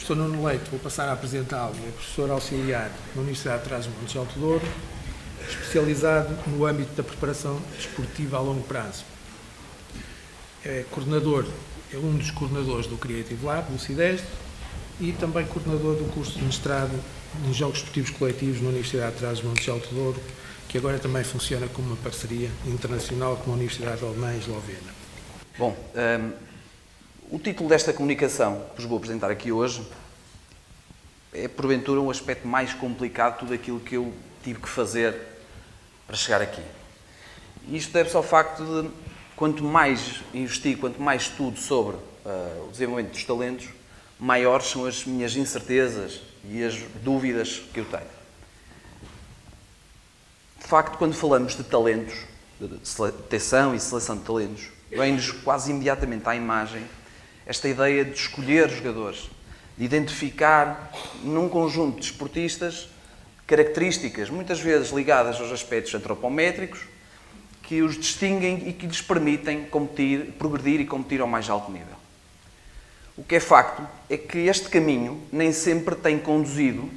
professor Nuno Leite, vou passar a apresentá-lo, é professor auxiliar na Universidade de Trás-os-Montes de Alto Douro, especializado no âmbito da preparação desportiva a longo prazo. É coordenador, é um dos coordenadores do Creative Lab, do CIDEST, e também coordenador do curso de mestrado em Jogos Desportivos Coletivos na Universidade de Trás-os-Montes de Alto Douro, que agora também funciona como uma parceria internacional com a Universidade Alemã e Eslovena. Bom, o título desta comunicação que vos vou apresentar aqui hoje é, porventura, um aspecto mais complicado de tudo aquilo que eu tive que fazer para chegar aqui. Isto deve-se ao facto de, quanto mais investigo, quanto mais estudo sobre o desenvolvimento dos talentos, maiores são as minhas incertezas e as dúvidas que eu tenho. De facto, quando falamos de talentos, de detecção e seleção de talentos, vem-nos quase imediatamente à imagem esta ideia de escolher jogadores, de identificar num conjunto de esportistas características, muitas vezes ligadas aos aspectos antropométricos, que os distinguem e que lhes permitem competir, progredir e competir ao mais alto nível. O que é facto é que este caminho nem sempre tem conduzido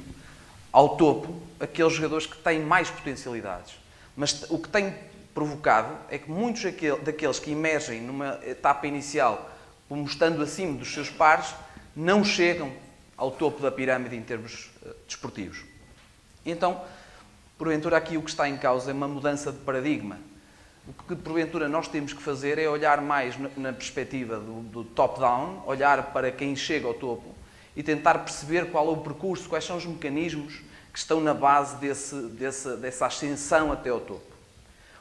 ao topo aqueles jogadores que têm mais potencialidades. Mas o que tem provocado é que muitos daqueles que emergem numa etapa inicial, como estando acima dos seus pares, não chegam ao topo da pirâmide em termos desportivos. Então, porventura, aqui o que está em causa é uma mudança de paradigma. O que, porventura, nós temos que fazer é olhar mais na perspectiva do top-down, olhar para quem chega ao topo e tentar perceber qual é o percurso, quais são os mecanismos que estão na base dessa ascensão até ao topo.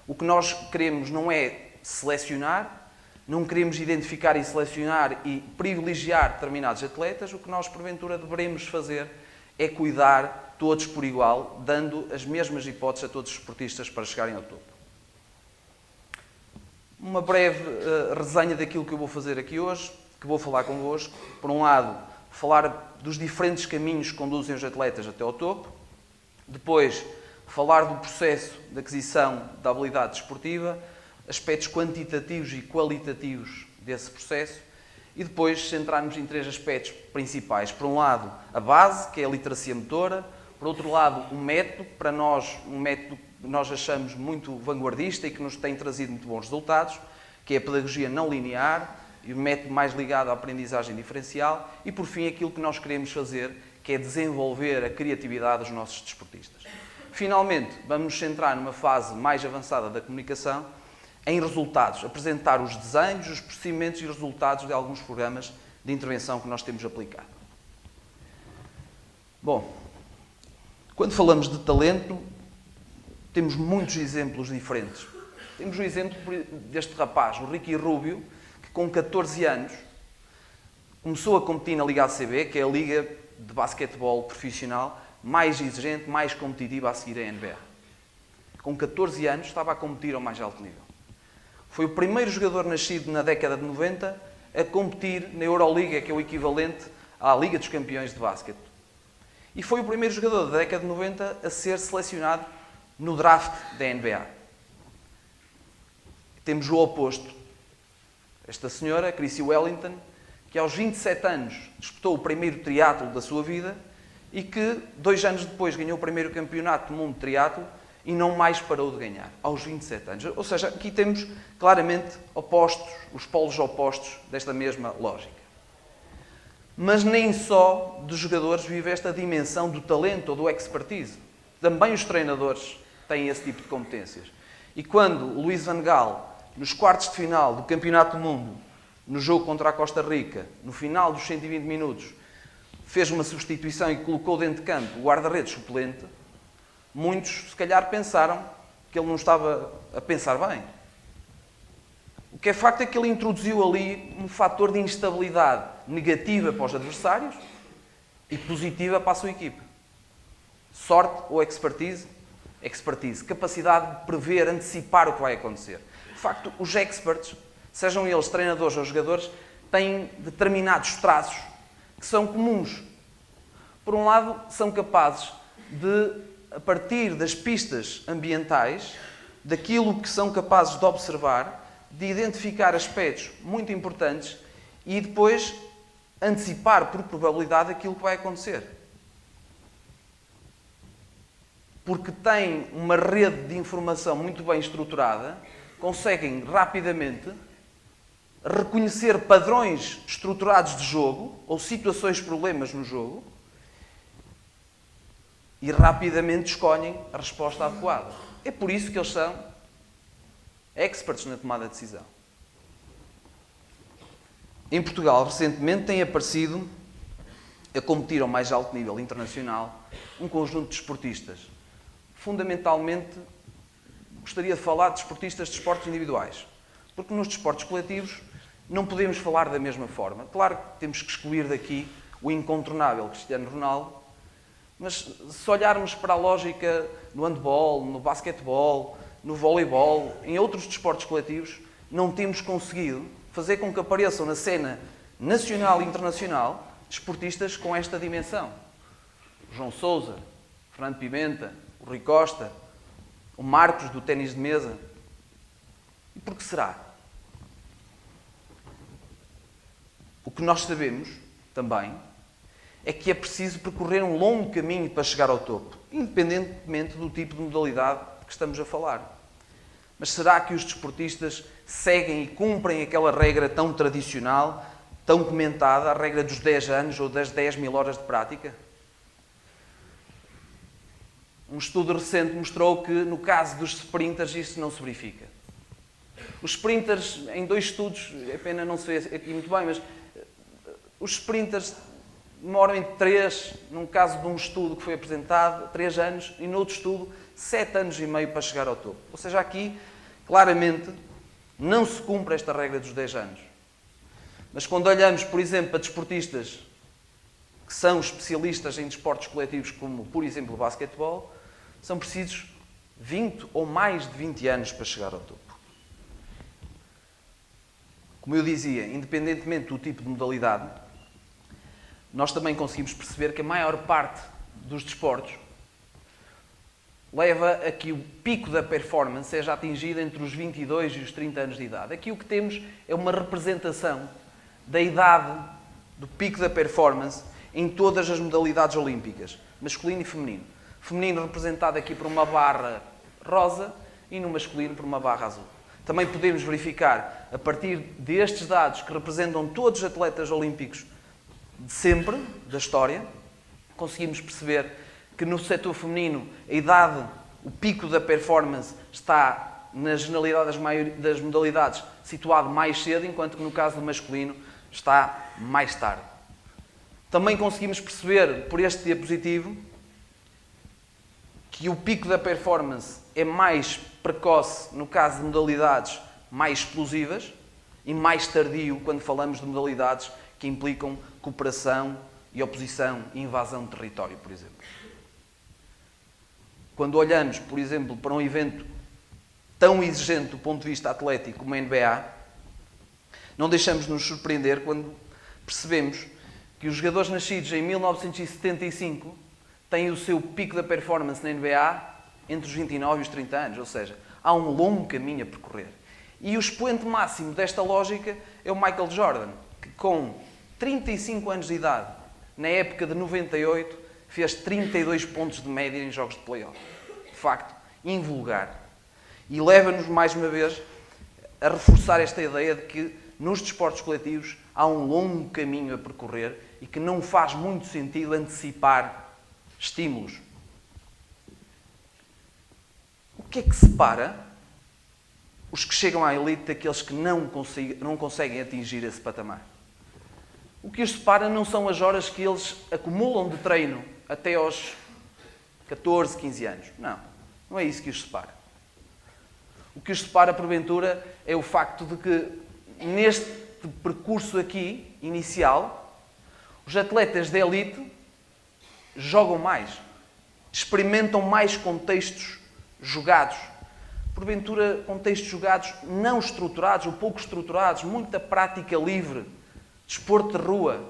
O que nós queremos não é selecionar, não queremos identificar e selecionar e privilegiar determinados atletas. O que nós, porventura, devemos fazer é cuidar todos por igual, dando as mesmas hipóteses a todos os esportistas para chegarem ao topo. Uma breve resenha daquilo que eu vou fazer aqui hoje, que vou falar convosco. Por um lado, falar dos diferentes caminhos que conduzem os atletas até ao topo. Depois, falar do processo de aquisição da habilidade desportiva, aspectos quantitativos e qualitativos desse processo, e depois centrar-nos em três aspectos principais. Por um lado, a base, que é a literacia motora. Por outro lado, um método, para nós, um método que nós achamos muito vanguardista e que nos tem trazido muito bons resultados, que é a pedagogia não linear, e o método mais ligado à aprendizagem diferencial. E, por fim, aquilo que nós queremos fazer, que é desenvolver a criatividade dos nossos desportistas. Finalmente, vamos nos centrar numa fase mais avançada da comunicação, em resultados, apresentar os desenhos, os procedimentos e os resultados de alguns programas de intervenção que nós temos aplicado. Bom, quando falamos de talento, temos muitos exemplos diferentes. Temos o exemplo deste rapaz, o Ricky Rubio, que com 14 anos começou a competir na Liga ACB, que é a liga de basquetebol profissional mais exigente, mais competitiva a seguir à NBA. Com 14 anos estava a competir ao mais alto nível. Foi o primeiro jogador nascido na década de 90 a competir na Euroliga, que é o equivalente à Liga dos Campeões de basquete. E foi o primeiro jogador da década de 90 a ser selecionado no draft da NBA. Temos o oposto. Esta senhora, Chrissy Wellington, que aos 27 anos disputou o primeiro triatlo da sua vida e que 2 anos depois ganhou o primeiro campeonato do mundo de triatlo e não mais parou de ganhar, aos 27 anos. Ou seja, aqui temos claramente opostos, os polos opostos desta mesma lógica. Mas nem só dos jogadores vive esta dimensão do talento ou do expertise. Também os treinadores têm esse tipo de competências. E quando o Luís Van Gaal, nos quartos de final do Campeonato do Mundo, no jogo contra a Costa Rica, no final dos 120 minutos, fez uma substituição e colocou dentro de campo o guarda-redes suplente, muitos, se calhar, pensaram que ele não estava a pensar bem. O que é facto é que ele introduziu ali um fator de instabilidade negativa para os adversários e positiva para a sua equipe. Sorte ou expertise? Expertise. Capacidade de prever, antecipar o que vai acontecer. De facto, os experts, sejam eles treinadores ou jogadores, têm determinados traços que são comuns. Por um lado, são capazes de, a partir das pistas ambientais, daquilo que são capazes de observar, de identificar aspectos muito importantes e depois antecipar por probabilidade aquilo que vai acontecer. Porque têm uma rede de informação muito bem estruturada, conseguem rapidamente reconhecer padrões estruturados de jogo ou situações, problemas no jogo e rapidamente escolhem a resposta adequada. É por isso que eles são experts na tomada de decisão. Em Portugal, recentemente, tem aparecido, a competir ao mais alto nível internacional, um conjunto de desportistas. Fundamentalmente, gostaria de falar de desportistas de esportes individuais. Porque nos desportos coletivos não podemos falar da mesma forma. Claro que temos que excluir daqui o incontornável Cristiano Ronaldo, mas se olharmos para a lógica no handball, no basquetebol, no voleibol, em outros desportos coletivos, não temos conseguido fazer com que apareçam na cena nacional e internacional desportistas com esta dimensão. O João Sousa, o Fernando Pimenta, o Rui Costa, o Marcos do ténis de mesa. E por que será? O que nós sabemos também é que é preciso percorrer um longo caminho para chegar ao topo, independentemente do tipo de modalidade de que estamos a falar. Mas será que os desportistas seguem e cumprem aquela regra tão tradicional, tão comentada, a regra dos 10 anos ou das 10.000 horas de prática? Um estudo recente mostrou que, no caso dos sprinters, isso não se verifica. Os sprinters, em 2 estudos, é pena não se vê aqui muito bem, mas os sprinters demoram entre 3, num caso de um estudo que foi apresentado, 3 anos, e no outro estudo, 7 anos e meio para chegar ao topo. Ou seja, aqui, claramente, não se cumpre esta regra dos 10 anos. Mas quando olhamos, por exemplo, para desportistas que são especialistas em desportos coletivos, como, por exemplo, o basquetebol, são precisos 20 ou mais de 20 anos para chegar ao topo. Como eu dizia, independentemente do tipo de modalidade, nós também conseguimos perceber que a maior parte dos desportos leva a que o pico da performance seja atingido entre os 22 e os 30 anos de idade. Aqui o que temos é uma representação da idade do pico da performance em todas as modalidades olímpicas, masculino e feminino. Feminino representado aqui por uma barra rosa e no masculino por uma barra azul. Também podemos verificar, a partir destes dados que representam todos os atletas olímpicos de sempre, da história, conseguimos perceber que no setor feminino a idade, o pico da performance está na generalidade das modalidades situado mais cedo, enquanto que no caso do masculino está mais tarde. Também conseguimos perceber por este diapositivo que o pico da performance é mais precoce no caso de modalidades mais explosivas e mais tardio quando falamos de modalidades que implicam cooperação e oposição e invasão de território, por exemplo. Quando olhamos, por exemplo, para um evento tão exigente do ponto de vista atlético como a NBA, não deixamos de nos surpreender quando percebemos que os jogadores nascidos em 1975 têm o seu pico da performance na NBA entre os 29 e os 30 anos, ou seja, há um longo caminho a percorrer. E o expoente máximo desta lógica é o Michael Jordan, que com 35 anos de idade, na época de 98, fez 32 pontos de média em jogos de play-off. De facto, invulgar. E leva-nos, mais uma vez, a reforçar esta ideia de que nos desportos coletivos há um longo caminho a percorrer e que não faz muito sentido antecipar estímulos. O que é que separa os que chegam à elite daqueles que não conseguem atingir esse patamar? O que os separa não são as horas que eles acumulam de treino até aos 14, 15 anos. Não, não é isso que os separa. O que os separa, porventura, é o facto de que neste percurso aqui, inicial, os atletas de elite jogam mais, experimentam mais contextos jogados. Porventura, contextos jogados não estruturados ou pouco estruturados, muita prática livre, desporto de rua.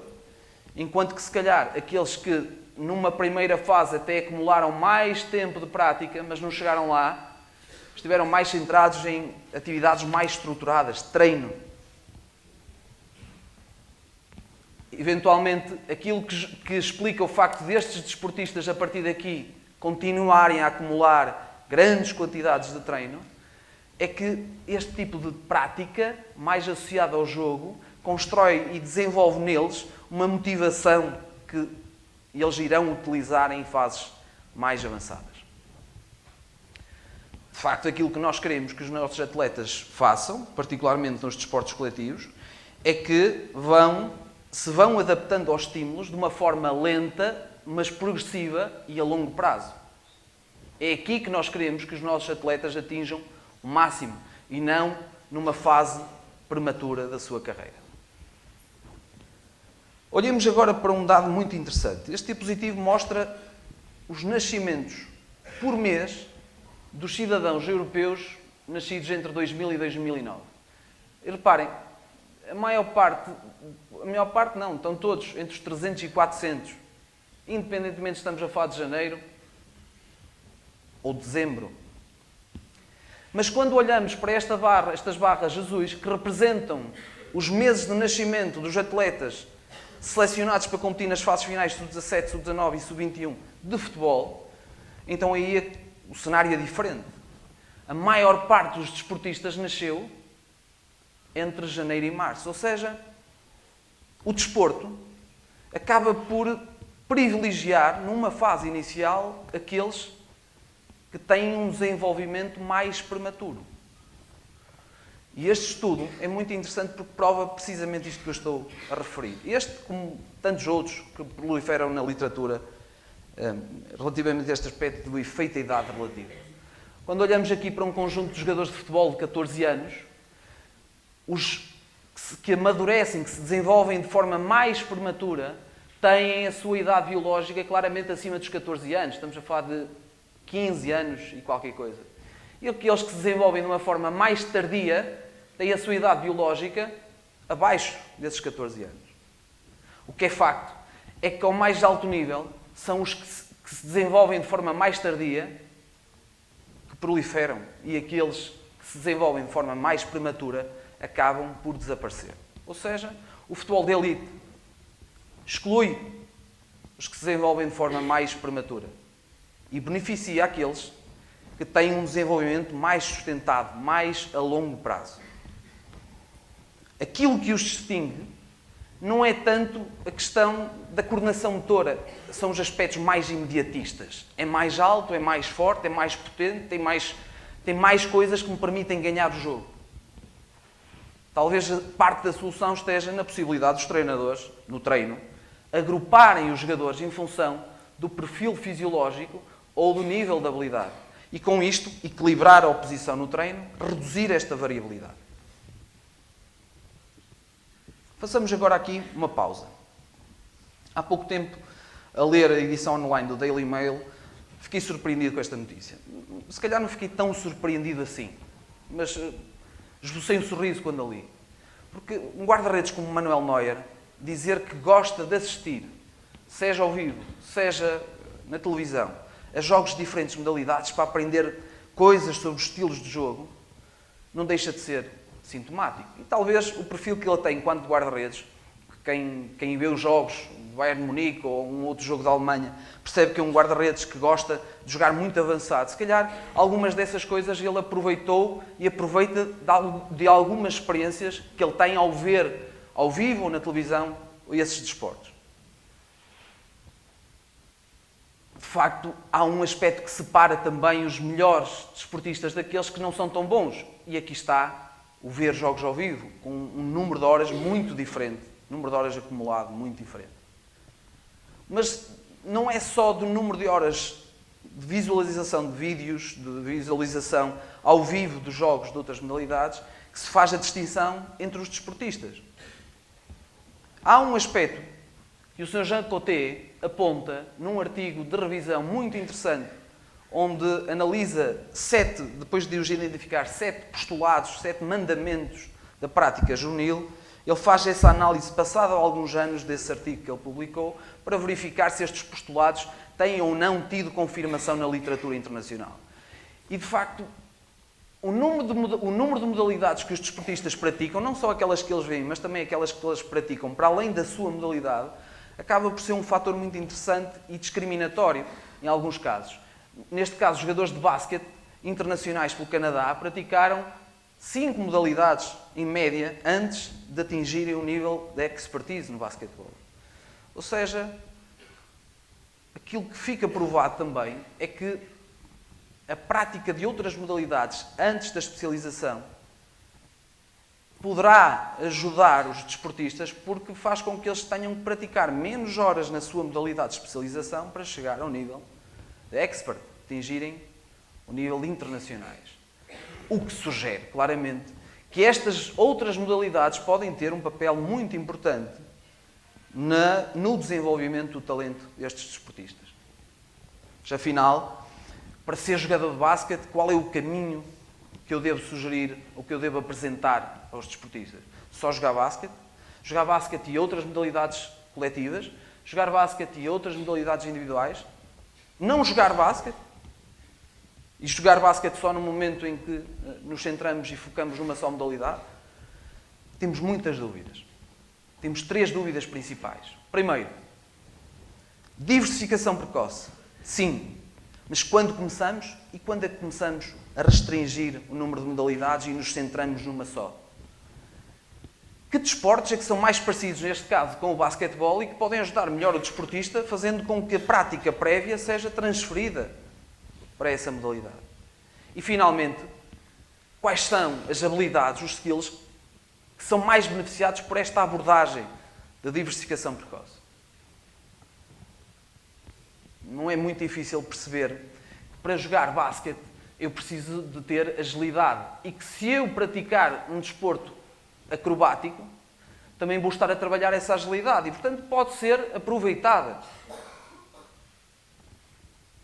Enquanto que, se calhar, aqueles que numa primeira fase até acumularam mais tempo de prática, mas não chegaram lá, estiveram mais centrados em atividades mais estruturadas, treino. eventualmente, aquilo que explica o facto destes desportistas, a partir daqui, continuarem a acumular grandes quantidades de treino, é que este tipo de prática, mais associada ao jogo, constrói e desenvolve neles uma motivação que eles irão utilizar em fases mais avançadas. De facto, aquilo que nós queremos que os nossos atletas façam, particularmente nos desportos coletivos, é que se vão adaptando aos estímulos de uma forma lenta, mas progressiva e a longo prazo. É aqui que nós queremos que os nossos atletas atinjam o máximo e não numa fase prematura da sua carreira. Olhemos agora para um dado muito interessante. Este diapositivo mostra os nascimentos por mês dos cidadãos europeus nascidos entre 2000 e 2009. E reparem, a maior parte não, estão todos entre os 300 e 400, independentemente se estamos a falar de janeiro ou dezembro. Mas quando olhamos para estas barras azuis, que representam os meses de nascimento dos atletas selecionados para competir nas fases finais sub-17, sub-19 e sub-21 de futebol, então aí o cenário é diferente. A maior parte dos desportistas nasceu entre janeiro e março. Ou seja, o desporto acaba por privilegiar, numa fase inicial, aqueles que têm um desenvolvimento mais prematuro. E este estudo é muito interessante porque prova precisamente isto que eu estou a referir. Este, como tantos outros que proliferam na literatura, relativamente a este aspecto do efeito da idade relativa. Quando olhamos aqui para um conjunto de jogadores de futebol de 14 anos, os que amadurecem, que se desenvolvem de forma mais prematura, têm a sua idade biológica claramente acima dos 14 anos. Estamos a falar de 15 anos e qualquer coisa. E aqueles que se desenvolvem de uma forma mais tardia têm a sua idade biológica abaixo desses 14 anos. O que é facto é que ao mais alto nível são os que se desenvolvem de forma mais tardia que proliferam e aqueles que se desenvolvem de forma mais prematura acabam por desaparecer. Ou seja, o futebol de elite exclui os que se desenvolvem de forma mais prematura e beneficia aqueles que têm um desenvolvimento mais sustentado, mais a longo prazo. Aquilo que os distingue não é tanto a questão da coordenação motora, são os aspectos mais imediatistas. É mais alto, é mais forte, é mais potente, tem mais coisas que me permitem ganhar o jogo. Talvez parte da solução esteja na possibilidade dos treinadores, no treino, agruparem os jogadores em função do perfil fisiológico ou do nível de habilidade. E com isto, equilibrar a oposição no treino, reduzir esta variabilidade. Façamos agora aqui uma pausa. Há pouco tempo, a ler a edição online do Daily Mail, fiquei surpreendido com esta notícia. Se calhar não fiquei tão surpreendido assim, mas esbocei um sorriso quando a li. Porque um guarda-redes como Manuel Neuer, dizer que gosta de assistir, seja ao vivo, seja na televisão, a jogos de diferentes modalidades para aprender coisas sobre os estilos de jogo, não deixa de ser sintomático. E talvez o perfil que ele tem enquanto guarda-redes, quem vê os jogos do Bayern de Munique ou um outro jogo da Alemanha, percebe que é um guarda-redes que gosta de jogar muito avançado. Se calhar, algumas dessas coisas ele aproveitou e aproveita de algumas experiências que ele tem ao ver ao vivo ou na televisão esses desportos. De facto, há um aspecto que separa também os melhores desportistas daqueles que não são tão bons. E aqui está o ver jogos ao vivo, com um número de horas muito diferente, número de horas acumulado muito diferente. Mas não é só do número de horas de visualização de vídeos, de visualização ao vivo dos jogos de outras modalidades, que se faz a distinção entre os desportistas. Há um aspecto que o Sr. Jean Coté aponta num artigo de revisão muito interessante, onde analisa depois de os identificar, 7 postulados, 7 mandamentos da prática juvenil. Ele faz essa análise passada alguns anos desse artigo que ele publicou para verificar se estes postulados têm ou não tido confirmação na literatura internacional. E, de facto, o número de modalidades que os desportistas praticam, não só aquelas que eles veem, mas também aquelas que eles praticam para além da sua modalidade, acaba por ser um fator muito interessante e discriminatório em alguns casos. Neste caso, jogadores de basquete internacionais pelo Canadá praticaram 5 modalidades, em média, antes de atingirem o nível de expertise no basquetebol. Ou seja, aquilo que fica provado também é que a prática de outras modalidades antes da especialização poderá ajudar os desportistas porque faz com que eles tenham que praticar menos horas na sua modalidade de especialização para chegar ao nível de expert, atingirem o nível internacionais. O que sugere, claramente, que estas outras modalidades podem ter um papel muito importante no desenvolvimento do talento destes desportistas. Mas, afinal, para ser jogador de basquete, qual é o caminho que eu devo sugerir ou que eu devo apresentar aos desportistas? Só jogar basquete? Jogar basquete e outras modalidades coletivas? Jogar basquete e outras modalidades individuais? Não jogar basquete? E jogar basquete só no momento em que nos centramos e focamos numa só modalidade? Temos muitas dúvidas. Temos 3 dúvidas principais. Primeiro, diversificação precoce. Sim. Mas quando começamos? E quando é que começamos a restringir o número de modalidades e nos centramos numa só? Que desportos é que são mais parecidos, neste caso, com o basquetebol e que podem ajudar melhor o desportista, fazendo com que a prática prévia seja transferida para essa modalidade? E, finalmente, quais são as habilidades, os skills, que são mais beneficiados por esta abordagem da diversificação precoce? Não é muito difícil perceber que para jogar basquete eu preciso de ter agilidade e que se eu praticar um desporto acrobático, também vou estar a trabalhar essa agilidade e, portanto, pode ser aproveitada.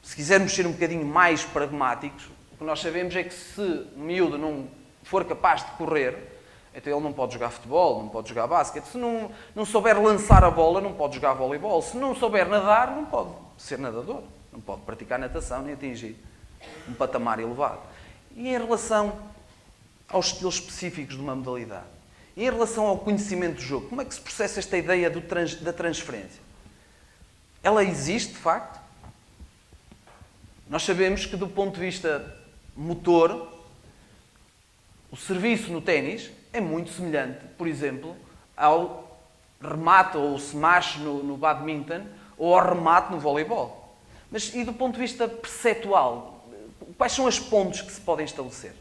Se quisermos ser um bocadinho mais pragmáticos, o que nós sabemos é que se o miúdo não for capaz de correr, então ele não pode jogar futebol, não pode jogar basquete. Se não souber lançar a bola, não pode jogar voleibol. Se não souber nadar, não pode ser nadador. Não pode praticar natação nem atingir um patamar elevado. E em relação aos skills específicos de uma modalidade? E em relação ao conhecimento do jogo? Como é que se processa esta ideia da transferência? Ela existe, de facto? Nós sabemos que, do ponto de vista motor, o serviço no ténis é muito semelhante, por exemplo, ao remate ou smash no badminton ou ao remate no voleibol. Mas e do ponto de vista perceptual, quais são os pontos que se podem estabelecer?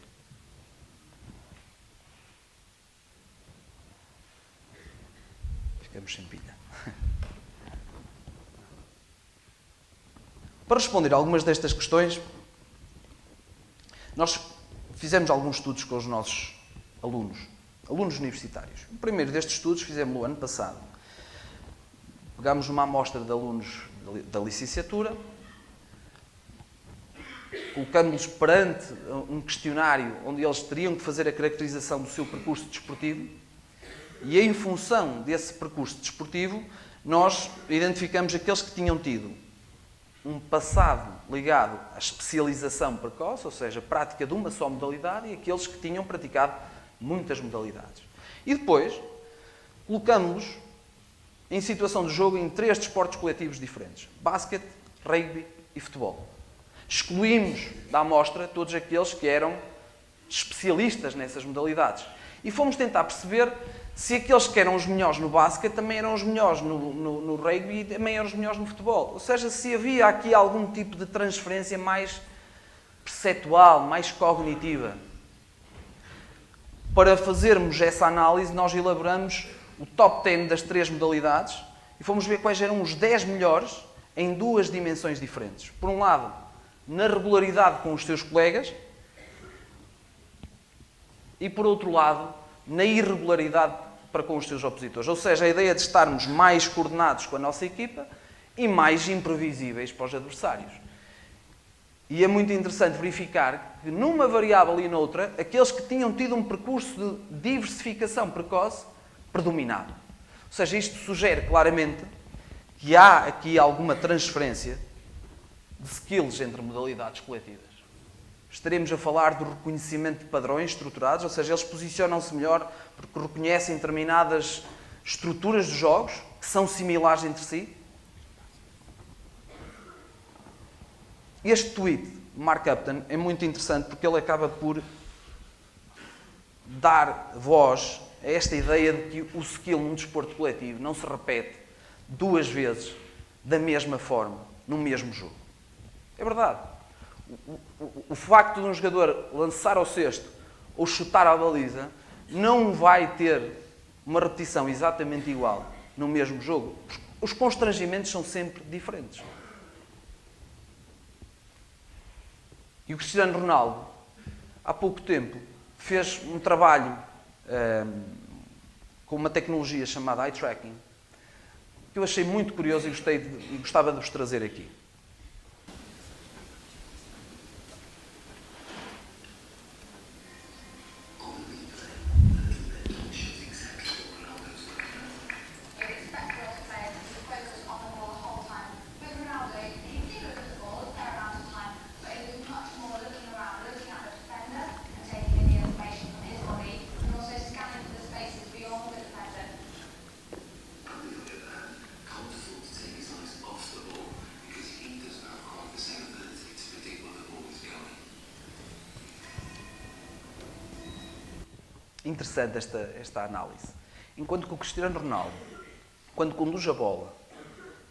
Ficamos sem pilha. Para responder a algumas destas questões, nós fizemos alguns estudos com os nossos alunos universitários. O primeiro destes estudos fizemos no ano passado. Pegámos uma amostra de alunos da licenciatura, colocámos-los perante um questionário onde eles teriam que fazer a caracterização do seu percurso desportivo e, em função desse percurso desportivo, nós identificamos aqueles que tinham tido um passado ligado à especialização precoce, ou seja, prática de uma só modalidade, e aqueles que tinham praticado muitas modalidades. E depois, colocamos-los em situação de jogo em 3 desportos coletivos diferentes: basquete, rugby e futebol. Excluímos da amostra todos aqueles que eram especialistas nessas modalidades. E fomos tentar perceber se aqueles que eram os melhores no basquete também eram os melhores no rugby e também eram os melhores no futebol. Ou seja, se havia aqui algum tipo de transferência mais perceptual, mais cognitiva. Para fazermos essa análise, nós elaboramos o top 10 das 3 modalidades e fomos ver quais eram os 10 melhores em 2 dimensões diferentes. Por um lado, na regularidade com os seus colegas e, por outro lado, na irregularidade para com os seus opositores. Ou seja, a ideia de estarmos mais coordenados com a nossa equipa e mais imprevisíveis para os adversários. E é muito interessante verificar que, numa variável e noutra, aqueles que tinham tido um percurso de diversificação precoce predominado. Ou seja, isto sugere claramente que há aqui alguma transferência de skills entre modalidades coletivas. Estaremos a falar do reconhecimento de padrões estruturados, ou seja, eles posicionam-se melhor porque reconhecem determinadas estruturas dos jogos que são similares entre si. Este tweet de Mark Upton é muito interessante porque ele acaba por dar voz a esta ideia de que o skill num desporto coletivo não se repete duas vezes da mesma forma, no mesmo jogo. É verdade. O facto de um jogador lançar ao cesto ou chutar à baliza não vai ter uma repetição exatamente igual no mesmo jogo. Os constrangimentos são sempre diferentes. E o Cristiano Ronaldo, há pouco tempo, fez um trabalho com uma tecnologia chamada eye tracking, que eu achei muito curioso e gostava de vos trazer aqui. Interessante esta análise. Enquanto que o Cristiano Ronaldo, quando conduz a bola,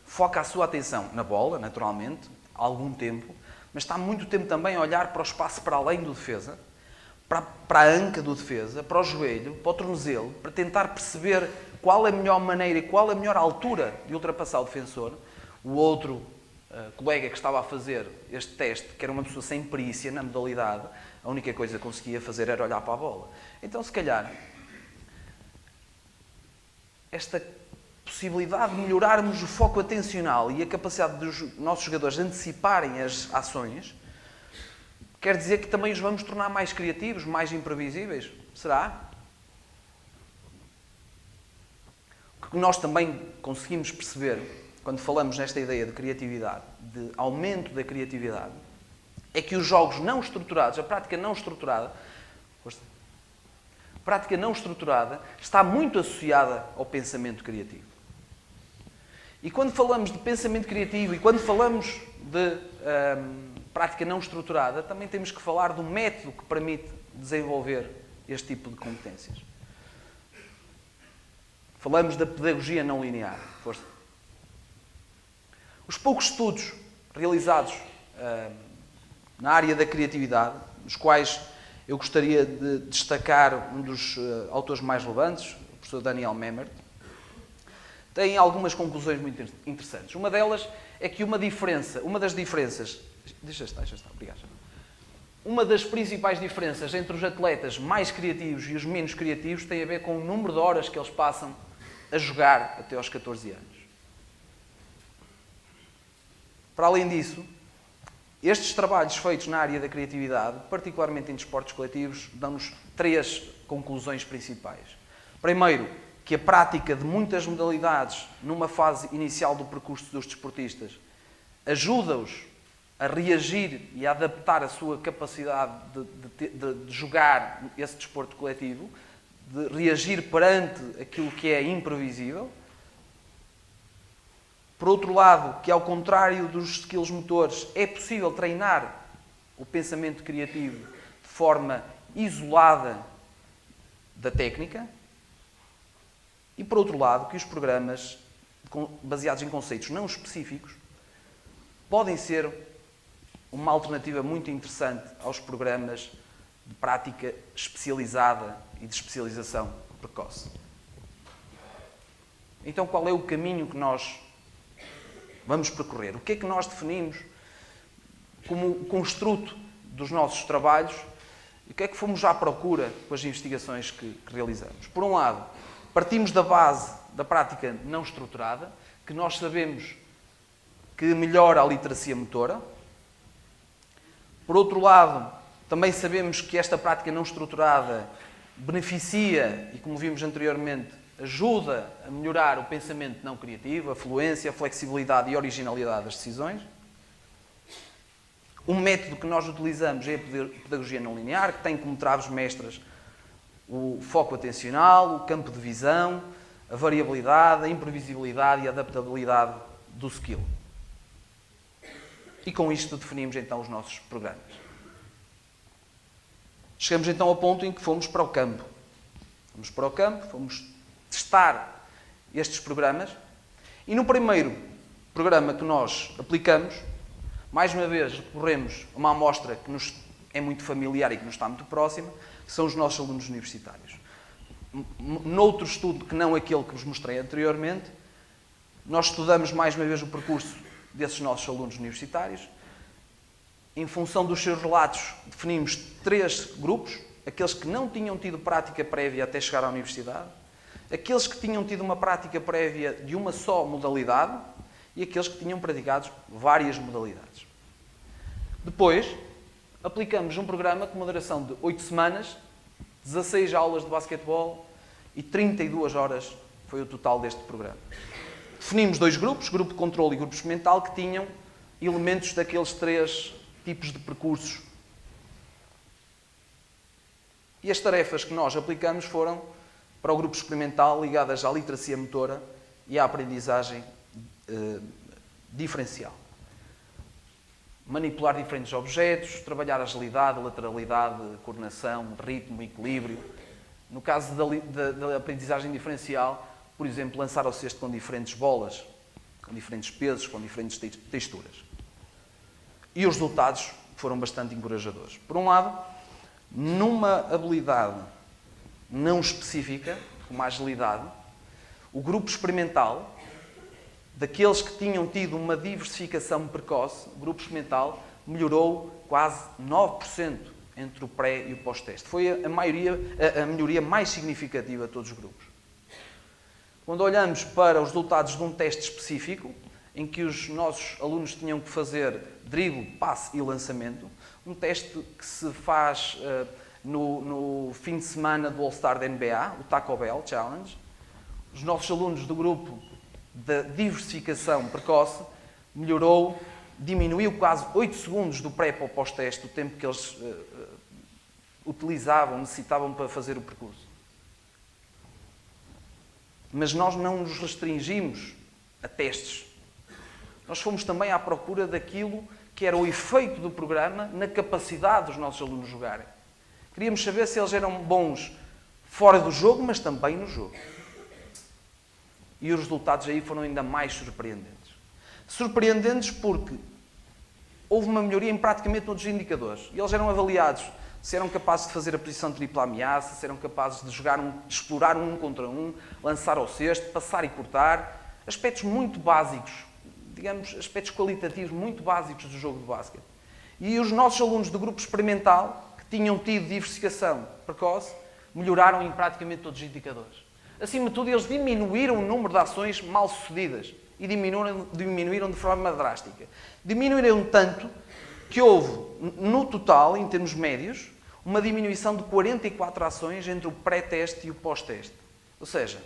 foca a sua atenção na bola, naturalmente, há algum tempo, mas está muito tempo também a olhar para o espaço para além do defesa, para a anca do defesa, para o joelho, para o tornozelo, para tentar perceber qual é a melhor maneira e qual é a melhor altura de ultrapassar o defensor. O outro colega que estava a fazer este teste, que era uma pessoa sem perícia na modalidade, a única coisa que conseguia fazer era olhar para a bola. Então, se calhar, esta possibilidade de melhorarmos o foco atencional e a capacidade dos nossos jogadores de anteciparem as ações, quer dizer que também os vamos tornar mais criativos, mais imprevisíveis? Será? O que nós também conseguimos perceber quando falamos nesta ideia de criatividade, de aumento da criatividade, é que os jogos não estruturados, a prática não estruturada, está muito associada ao pensamento criativo. E quando falamos de pensamento criativo e quando falamos de prática não estruturada, também temos que falar do método que permite desenvolver este tipo de competências. Falamos da pedagogia não linear. Força. Os poucos estudos realizados na área da criatividade, nos quais eu gostaria de destacar um dos autores mais relevantes, o professor Daniel Memert, têm algumas conclusões muito interessantes. Uma delas é que uma das diferenças... Deixa estar, obrigado. Uma das principais diferenças entre os atletas mais criativos e os menos criativos tem a ver com o número de horas que eles passam a jogar até aos 14 anos. Para além disso, estes trabalhos feitos na área da criatividade, particularmente em desportos coletivos, dão-nos 3 conclusões principais. Primeiro, que a prática de muitas modalidades numa fase inicial do percurso dos desportistas ajuda-os a reagir e a adaptar a sua capacidade de jogar esse desporto coletivo, de reagir perante aquilo que é imprevisível. Por outro lado, que ao contrário dos skills motores, é possível treinar o pensamento criativo de forma isolada da técnica. E por outro lado, que os programas baseados em conceitos não específicos podem ser uma alternativa muito interessante aos programas de prática especializada e de especialização precoce. Então, qual é o caminho que nós vamos percorrer? O que é que nós definimos como o construto dos nossos trabalhos e o que é que fomos à procura com as investigações que realizamos? Por um lado, partimos da base da prática não estruturada, que nós sabemos que melhora a literacia motora. Por outro lado, também sabemos que esta prática não estruturada beneficia, e como vimos anteriormente, ajuda a melhorar o pensamento não criativo, a fluência, a flexibilidade e a originalidade das decisões. O método que nós utilizamos é a pedagogia não linear, que tem como traves mestras o foco atencional, o campo de visão, a variabilidade, a imprevisibilidade e a adaptabilidade do skill. E com isto definimos então os nossos programas. Chegamos então ao ponto em que fomos para o campo. Fomos testar estes programas e no primeiro programa que nós aplicamos, mais uma vez recorremos a uma amostra que nos é muito familiar e que nos está muito próxima, que são os nossos alunos universitários. Noutro estudo que não aquele que vos mostrei anteriormente, nós estudamos mais uma vez o percurso desses nossos alunos universitários. Em função dos seus relatos, definimos 3 grupos: aqueles que não tinham tido prática prévia até chegar à universidade, aqueles que tinham tido uma prática prévia de uma só modalidade e aqueles que tinham praticado várias modalidades. Depois, aplicamos um programa com uma duração de 8 semanas, 16 aulas de basquetebol e 32 horas foi o total deste programa. Definimos 2 grupos, grupo de controle e grupo experimental, que tinham elementos daqueles 3 tipos de percursos. E as tarefas que nós aplicamos foram para o grupo experimental ligadas à literacia motora e à aprendizagem diferencial. Manipular diferentes objetos, trabalhar agilidade, lateralidade, coordenação, ritmo, equilíbrio. No caso da aprendizagem diferencial, por exemplo, lançar ao cesto com diferentes bolas, com diferentes pesos, com diferentes texturas. E os resultados foram bastante encorajadores. Por um lado, numa habilidade não específica, como a agilidade, o grupo experimental, daqueles que tinham tido uma diversificação precoce, o grupo experimental melhorou quase 9% entre o pré e o pós-teste. Foi a melhoria mais significativa de todos os grupos. Quando olhamos para os resultados de um teste específico, em que os nossos alunos tinham que fazer drible, passe e lançamento, um teste que se faz no fim de semana do All-Star da NBA, o Taco Bell Challenge, os nossos alunos do grupo da diversificação precoce diminuiu quase 8 segundos do pré para o pós-teste, o tempo que eles necessitavam para fazer o percurso. Mas nós não nos restringimos a testes. Nós fomos também à procura daquilo que era o efeito do programa na capacidade dos nossos alunos jogarem. Queríamos saber se eles eram bons fora do jogo, mas também no jogo. E os resultados aí foram ainda mais surpreendentes. Surpreendentes porque houve uma melhoria em praticamente todos os indicadores. E eles eram avaliados se eram capazes de fazer a posição de tripla ameaça, se eram capazes de explorar um contra um, lançar ao cesto, passar e cortar. Aspectos muito básicos, digamos, aspectos qualitativos muito básicos do jogo de basquete. E os nossos alunos do grupo experimental, que tinham tido diversificação precoce, melhoraram em praticamente todos os indicadores. Acima de tudo, eles diminuíram o número de ações mal-sucedidas e diminuíram de forma drástica. Diminuíram tanto que houve, no total, em termos médios, uma diminuição de 44 ações entre o pré-teste e o pós-teste. Ou seja,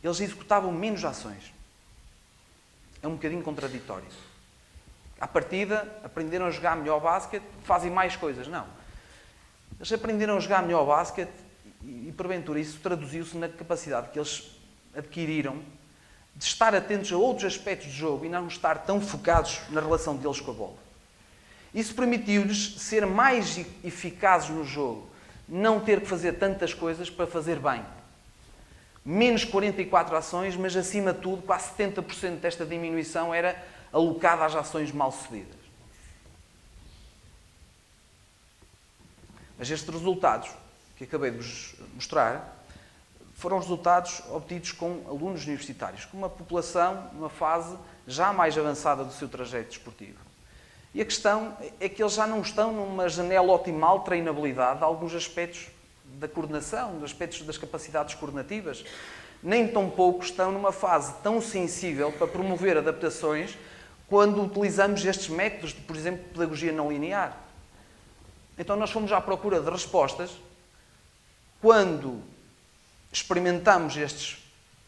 eles executavam menos ações. É um bocadinho contraditório. À partida, aprenderam a jogar melhor basquete, fazem mais coisas. Não. Eles aprenderam a jogar melhor basquete e, porventura, isso traduziu-se na capacidade que eles adquiriram de estar atentos a outros aspectos do jogo e não estar tão focados na relação deles com a bola. Isso permitiu-lhes ser mais eficazes no jogo, não ter que fazer tantas coisas para fazer bem. Menos 44 ações, mas acima de tudo, quase 70% desta diminuição era alocada às ações mal-sucedidas. Mas estes resultados que acabei de vos mostrar foram resultados obtidos com alunos universitários, com uma população numa fase já mais avançada do seu trajeto desportivo. E a questão é que eles já não estão numa janela optimal de treinabilidade de alguns aspectos da coordenação, dos aspectos das capacidades coordenativas, nem tão pouco estão numa fase tão sensível para promover adaptações quando utilizamos estes métodos de, por exemplo, pedagogia não linear. Então nós fomos à procura de respostas quando experimentamos estes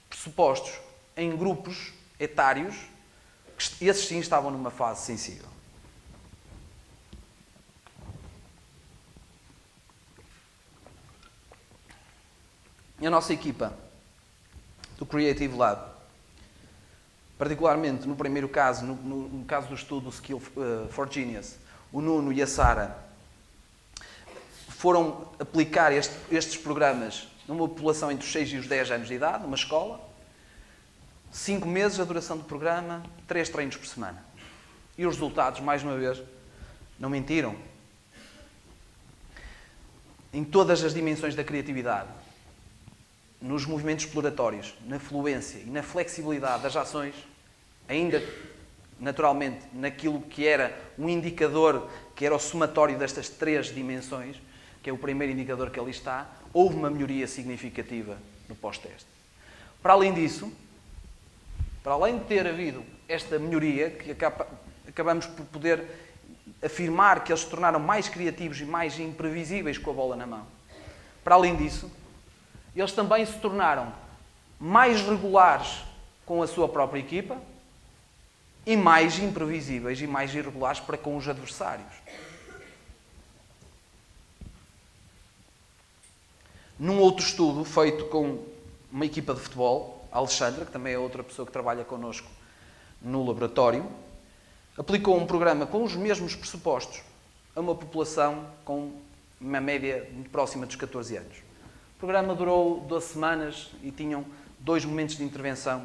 pressupostos em grupos etários, que esses sim estavam numa fase sensível. a nossa equipa do Creative Lab, particularmente no primeiro caso, no caso do estudo Skill for Genius, o Nuno e a Sara foram aplicar estes programas numa população entre os 6 e os 10 anos de idade, numa escola, 5 meses a duração do programa, 3 treinos por semana. E os resultados, mais uma vez, não mentiram. Em todas as dimensões da criatividade, nos movimentos exploratórios, na fluência e na flexibilidade das ações, ainda naturalmente naquilo que era um indicador, que era o somatório destas 3 dimensões, que é o primeiro indicador que ali está, houve uma melhoria significativa no pós-teste. Para além disso, para além de ter havido esta melhoria, que acabamos por poder afirmar que eles se tornaram mais criativos e mais imprevisíveis com a bola na mão. Para além disso, eles também se tornaram mais regulares com a sua própria equipa e mais imprevisíveis e mais irregulares para com os adversários. Num outro estudo feito com uma equipa de futebol, a Alexandra, que também é outra pessoa que trabalha connosco no laboratório, aplicou um programa com os mesmos pressupostos a uma população com uma média muito próxima dos 14 anos. O programa durou 12 semanas e tinham 2 momentos de intervenção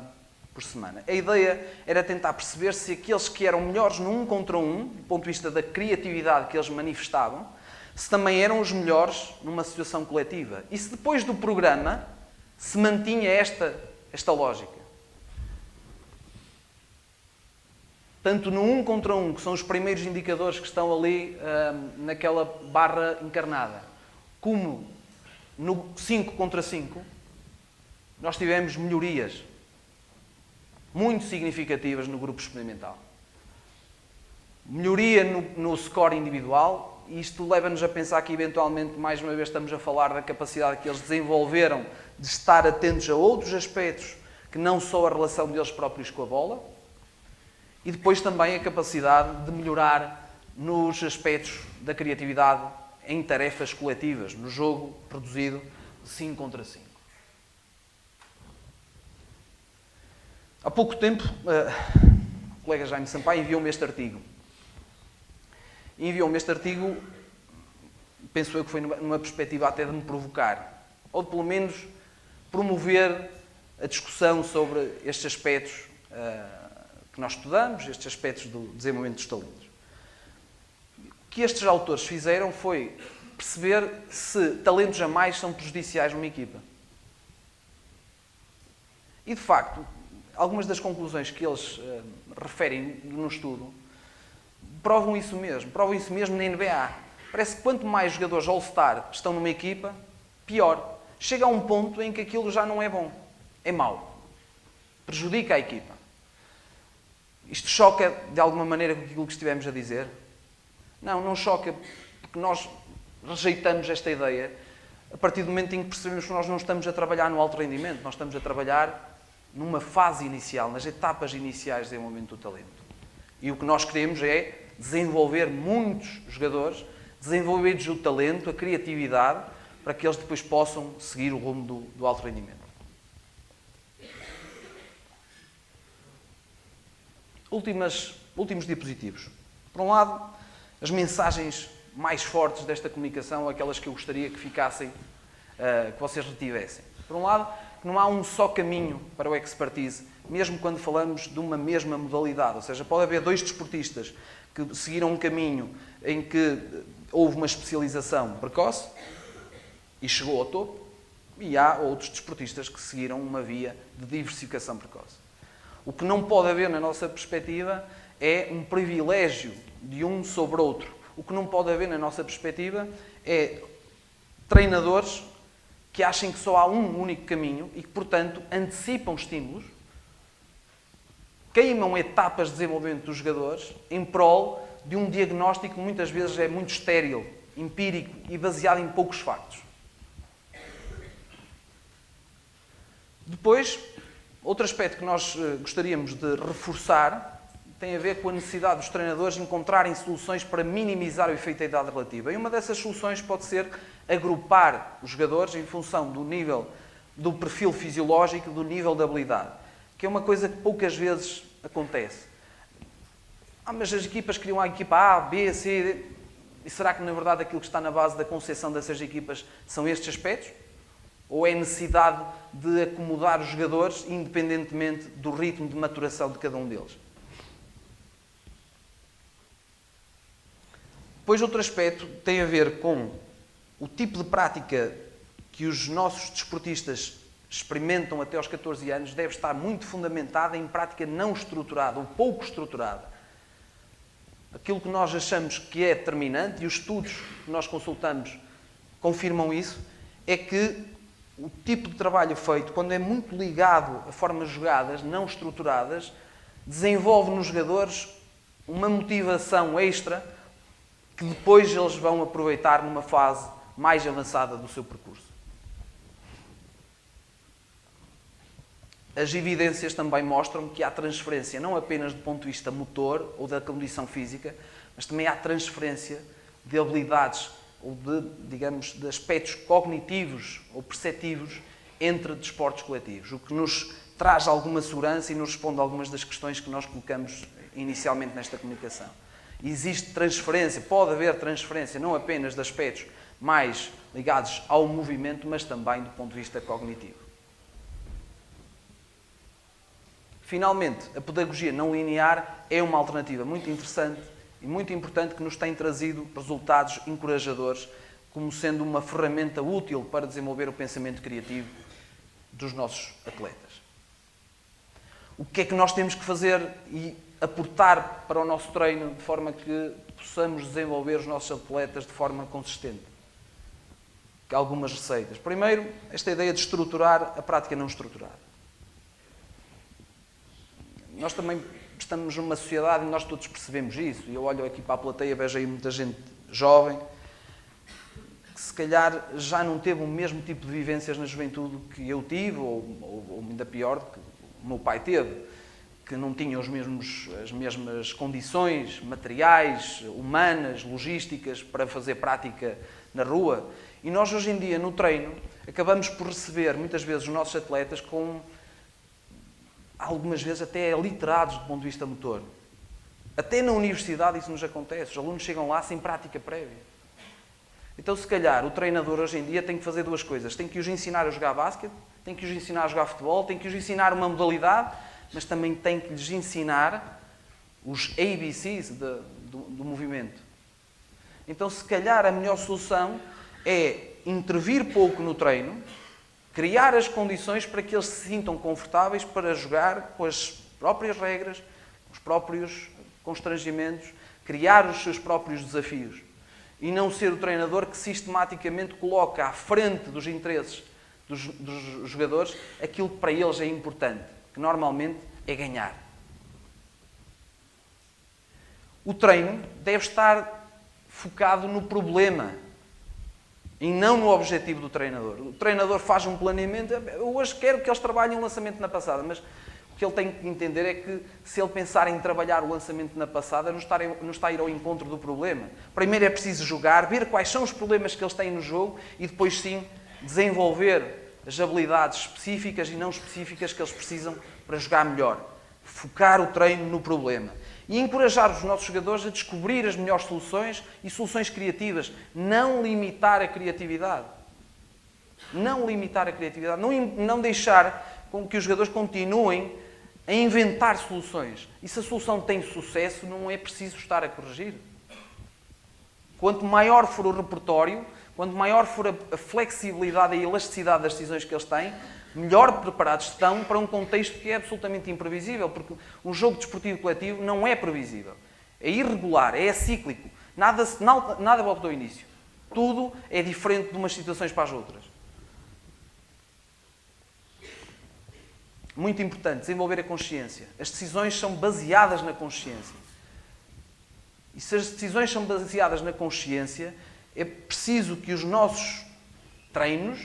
por semana. A ideia era tentar perceber se aqueles que eram melhores no 1 contra 1, do ponto de vista da criatividade que eles manifestavam, se também eram os melhores numa situação coletiva. E se depois do programa se mantinha esta lógica. Tanto no 1 contra 1, que são os primeiros indicadores que estão ali naquela barra encarnada, como no 5 contra 5, nós tivemos melhorias muito significativas no grupo experimental. Melhoria no score individual, e isto leva-nos a pensar que, eventualmente, mais uma vez estamos a falar da capacidade que eles desenvolveram de estar atentos a outros aspectos que não só a relação deles próprios com a bola, e depois também a capacidade de melhorar nos aspectos da criatividade em tarefas coletivas, no jogo produzido 5 contra 5. Há pouco tempo, o colega Jaime Sampaio enviou-me este artigo. E enviou-me este artigo, penso eu que foi numa perspectiva até de me provocar, ou de pelo menos promover a discussão sobre estes aspectos que nós estudamos, estes aspectos do desenvolvimento dos talentos. O que estes autores fizeram foi perceber se talentos a mais são prejudiciais numa equipa. E, de facto, algumas das conclusões que eles referem no estudo provam isso mesmo na NBA. Parece que quanto mais jogadores All-Star estão numa equipa, pior. Chega a um ponto em que aquilo já não é bom, é mau. Prejudica a equipa. Isto choca de alguma maneira com aquilo que estivemos a dizer? Não choca, porque nós rejeitamos esta ideia a partir do momento em que percebemos que nós não estamos a trabalhar no alto rendimento, nós estamos a trabalhar numa fase inicial, nas etapas iniciais de desenvolvimento do talento. E o que nós queremos é desenvolver muitos jogadores, desenvolver-lhes o talento, a criatividade, para que eles depois possam seguir o rumo do alto rendimento. Últimos diapositivos. Por um lado, as mensagens mais fortes desta comunicação, aquelas que eu gostaria que ficassem, que vocês retivessem. Por um lado, que não há um só caminho para o expertise, mesmo quando falamos de uma mesma modalidade. Ou seja, pode haver 2 desportistas que seguiram um caminho em que houve uma especialização precoce e chegou ao topo, e há outros desportistas que seguiram uma via de diversificação precoce. O que não pode haver, na nossa perspectiva, é um privilégio de um sobre outro. O que não pode haver, na nossa perspectiva, é treinadores que achem que só há um único caminho e que, portanto, antecipam estímulos, queimam etapas de desenvolvimento dos jogadores em prol de um diagnóstico que muitas vezes é muito estéril, empírico e baseado em poucos factos. Depois, outro aspecto que nós gostaríamos de reforçar tem a ver com a necessidade dos treinadores encontrarem soluções para minimizar o efeito da idade relativa. E uma dessas soluções pode ser agrupar os jogadores em função do nível do perfil fisiológico, do nível de habilidade, que é uma coisa que poucas vezes acontece. Mas as equipas criam a equipa A, B, C, D. E será que, na verdade, aquilo que está na base da concepção dessas equipas são estes aspectos? Ou é necessidade de acomodar os jogadores independentemente do ritmo de maturação de cada um deles? Depois, outro aspecto tem a ver com o tipo de prática que os nossos desportistas experimentam até aos 14 anos deve estar muito fundamentada em prática não estruturada ou pouco estruturada. Aquilo que nós achamos que é determinante, e os estudos que nós consultamos confirmam isso, é que o tipo de trabalho feito, quando é muito ligado a formas jogadas, não estruturadas, desenvolve nos jogadores uma motivação extra que depois eles vão aproveitar numa fase mais avançada do seu percurso. As evidências também mostram que há transferência não apenas do ponto de vista motor ou da condição física, mas também há transferência de habilidades ou de aspectos cognitivos ou perceptivos entre desportos coletivos, o que nos traz alguma segurança e nos responde a algumas das questões que nós colocamos inicialmente nesta comunicação. Existe transferência, pode haver transferência não apenas de aspectos mais ligados ao movimento, mas também do ponto de vista cognitivo. Finalmente, a pedagogia não linear é uma alternativa muito interessante e muito importante que nos tem trazido resultados encorajadores como sendo uma ferramenta útil para desenvolver o pensamento criativo dos nossos atletas. O que é que nós temos que fazer e aportar para o nosso treino de forma que possamos desenvolver os nossos atletas de forma consistente? Algumas receitas. Primeiro, esta ideia de estruturar a prática não estruturada. Nós também estamos numa sociedade e nós todos percebemos isso. E eu olho aqui para a plateia, vejo aí muita gente jovem que se calhar já não teve o mesmo tipo de vivências na juventude que eu tive, ou ainda pior, que o meu pai teve, que não tinham as mesmas condições materiais, humanas, logísticas para fazer prática na rua. E nós hoje em dia, no treino, acabamos por receber muitas vezes os nossos atletas com algumas vezes até literados do ponto de vista motor. Até na universidade isso nos acontece. Os alunos chegam lá sem prática prévia. Então, se calhar, o treinador hoje em dia tem que fazer duas coisas. Tem que os ensinar a jogar basquete, tem que os ensinar a jogar futebol, tem que os ensinar uma modalidade, mas também tem que lhes ensinar os ABCs do movimento. Então, se calhar, a melhor solução é intervir pouco no treino, criar as condições para que eles se sintam confortáveis para jogar com as próprias regras, com os próprios constrangimentos, criar os seus próprios desafios. E não ser o treinador que sistematicamente coloca à frente dos interesses dos jogadores aquilo que para eles é importante, que normalmente é ganhar. O treino deve estar focado no problema e não no objetivo do treinador. O treinador faz um planeamento, eu hoje quero que eles trabalhem o lançamento na passada, mas o que ele tem que entender é que se ele pensar em trabalhar o lançamento na passada, não está a ir ao encontro do problema. Primeiro é preciso jogar, ver quais são os problemas que eles têm no jogo e depois sim desenvolver as habilidades específicas e não específicas que eles precisam para jogar melhor. Focar o treino no problema. E encorajar os nossos jogadores a descobrir as melhores soluções e soluções criativas. Não limitar a criatividade. Não limitar a criatividade. Não deixar com que os jogadores continuem a inventar soluções. E se a solução tem sucesso, não é preciso estar a corrigir. Quanto maior for o repertório, quanto maior for a flexibilidade e a elasticidade das decisões que eles têm, melhor preparados estão para um contexto que é absolutamente imprevisível, porque um jogo desportivo coletivo não é previsível. É irregular, é cíclico. Nada volta ao início. Tudo é diferente de umas situações para as outras. Muito importante, desenvolver a consciência. As decisões são baseadas na consciência. E se as decisões são baseadas na consciência, é preciso que os nossos treinos,